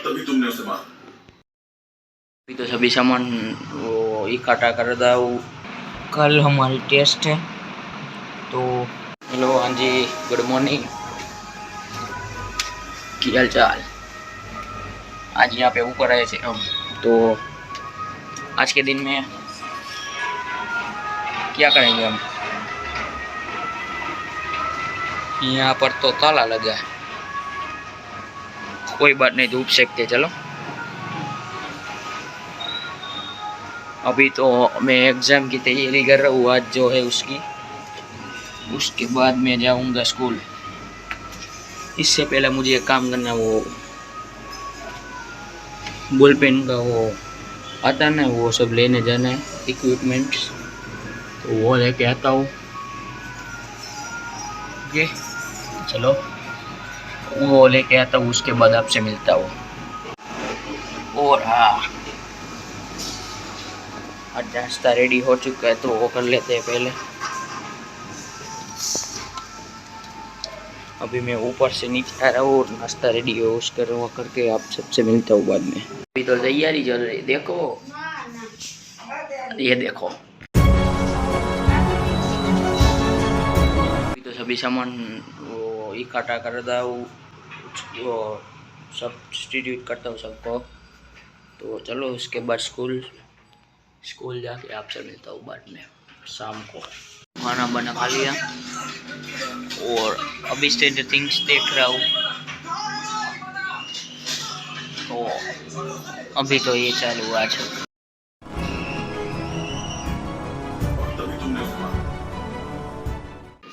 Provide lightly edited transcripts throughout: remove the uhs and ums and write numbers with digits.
तभी तुमने उसे मारा। अभी तो सभी सामान वो इकट्ठा कर रहा हूँ, कल हमारी टेस्ट है। तो हेलो, हाँ जी, गुड मॉर्निंग, की हाल चाल। आज यहाँ पे ऊपर आए थे हम। तो आज के दिन में क्या करेंगे हम? यहाँ पर तो ताला लगा है, कोई बात नहीं, धूप सेकते चलो। अभी तो मैं एग्जाम की तैयारी कर रहा हूँ आज जो है उसकी, उसके बाद मैं जाऊँगा स्कूल। इससे पहले मुझे एक काम करना, वो बॉल पेन का वो आता ना, वो सब लेने जाना है, इक्विपमेंट्स, तो वो लेके आता हूँ। ओके चलो, वो लेके आता हूँ, उसके बाद आपसे मिलता हूँ। और हाँ, आज नाश्ता रेडी हो चुका है, तो वो कर लेते हैं पहले। अभी मैं ऊपर से नीचे आ रहा हूँ और नाश्ता रेडी हो उसका वो करके आप सबसे मिलता हूँ बाद में। अभी तो तैयारी चल रही, देखो ये देखो। अभी तो सभी सामान वो इकट्ठा कर रहा हूँ, वो सब्स्टिट्यूट करता हूँ सबको। तो चलो उसके बाद स्कूल जाके आपसे मिलता हूँ बाद में शाम को। खाना बना खा लिया और अभी स्ट्रेंजर थिंग्स देख रहा हूँ। तो अभी तो ये चालू हुआ है। तभी तुमने उसे मारा।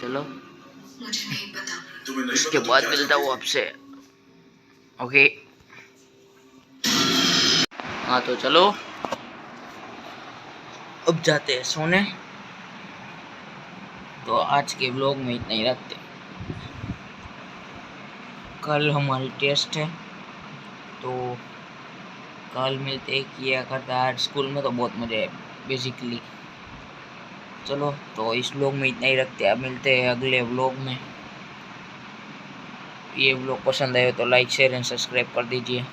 चलो मुझे नहीं पता। तुम्हें नहीं उसके पता बाद मिलता हूँ आपसे। ओके हाँ, तो चलो अब जाते हैं सोने। तो आज के ब्लॉग में इतना ही रखते, कल हमारी टेस्ट है, तो कल मिलते हैं। किया करता है स्कूल में तो बहुत मजा है बेसिकली। चलो तो इस ब्लॉग में इतना ही रखते हैं, अब मिलते हैं अगले ब्लॉग में। ये ब्लॉग पसंद आए तो लाइक शेयर एंड सब्सक्राइब कर दीजिए।